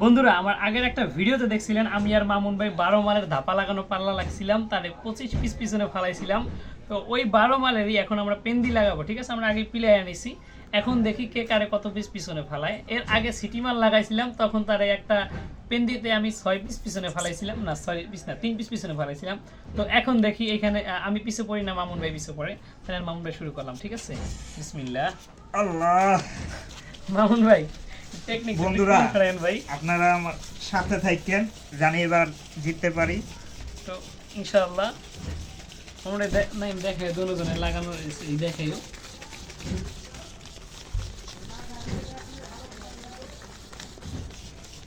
বন্ধুরা আমার আগের একটা ভিডিওতে দেখছিলেন আমি আর মামুন ভাই 12 মালের ধাপা লাগানো পাল্লা লাগছিলাম, তারে 25 পিস পিছনে ফালাইছিলাম। তো ওই 12 মালেরই এখন আমরা পেন্দি লাগাবো, ঠিক আছে? আমরা আগে পিলাই আনিছি, এখন দেখি কে কারে কত পিস পিছনে ফালায়। এর আগে সিটি মাল লাগাইছিলাম, তখন তারে একটা পেন্দিতে আমি 6 পিস পিছনে ফালাইছিলাম, না 6 পিস না 3 পিস পিছনে ফালাইছিলাম। তো এখন দেখি এখানে আমি পিছে পড়ি না, মামুন ভাই পিছে পড়ে। তাহলে মামুন ভাই শুরু করলাম, ঠিক আছে? বিসমিল্লাহ। আল্লাহ। মামুন ভাই টেকনিক বন্ধুরা ভাই আপনারা আমার সাথে থাকেন, জানি এবার জিততে পারি। তো ইনশাআল্লাহ আমরা দেখে দুজনে লাগানো দেখাই।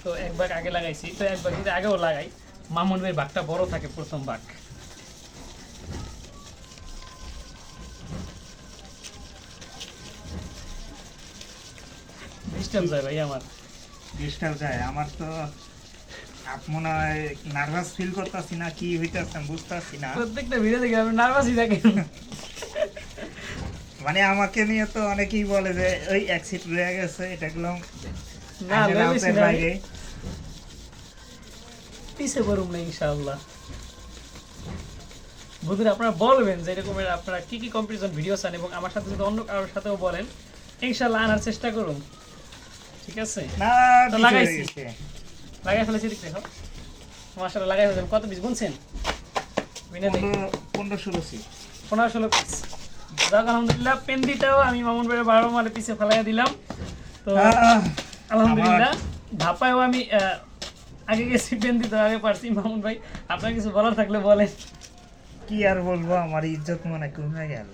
তো এক ভাগ আগে লাগাইছি, তো এক ভাগ যদি আগেও লাগাই, মামুন ভাই ভাগটা বড় থাকে প্রথম ভাগ। ডিস্টেন্স যায় ভাই আমার, ডিস্টার্ব যায় আমার। তো মনে হয় নার্ভাস ফিল করতেছি না, কি হইতেছে বুঝতেছি না। প্রত্যেকটা ভিডিও দেখে আমি নার্ভাসই থাকি। মানে আমাকে নিয়ে তো অনেকেই বলে যে ওই অ্যাক্সিড রয়ে গেছে, এটা গুলো না লইছি না, বাইরে পিছে করুম না ইনশাআল্লাহ। বন্ধুরা আপনারা বলবেন যে এরকমের আপনারা কি কি কম্পিটিশন ভিডিও চান, এবং আমার সাথে যদি অন্য কারোর সাথেও বলেন, ইনশাআল্লাহ আনার চেষ্টা করুন, ঠিক আছে? না তো কিছু লাগাইছি, হয়ে গেছে। লাগাই ফেলেছি, দেখতে দেখো মাশাআল্লাহ লাগাই ফেলেছেন। কত পিস গুনছেন? 15-16 ছিল। 15-16 পিস। যাক আলহামদুলিল্লাহ, পেন্দিটাও আমি মামুন ভাইয়ের 12 মালে পিছে ফেলাইয়া দিলাম। তো আলহামদুলিল্লাহ ধাপায়ও আমি আগে গেছি, পেন্দি তো আগে পারছি। মামুন ভাই আপনার কিছু বলার থাকলে বলেন। কি আর বলবো, আমার ইজ্জত মনে কমে গেল।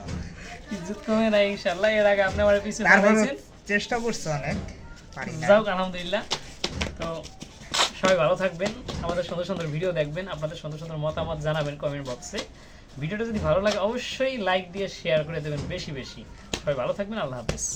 ইজ্জত কমে নাই ইনশাআল্লাহ। এর আগে আপনি আমার পিছে তারপরে ফেলাইছেন, চেষ্টা করছি অনেক, পারি না। যাক আলহামদুলিল্লাহ। তো সবাই ভালো থাকবেন, আমাদের সুন্দর সুন্দর ভিডিও দেখবেন, আপনাদের সুন্দর সুন্দর মতামত জানাবেন কমেন্ট বক্সে। ভিডিওটা যদি ভালো লাগে অবশ্যই লাইক দিয়ে শেয়ার করে দেবেন বেশি বেশি। সবাই ভালো থাকবেন, আল্লাহ হাফেজ।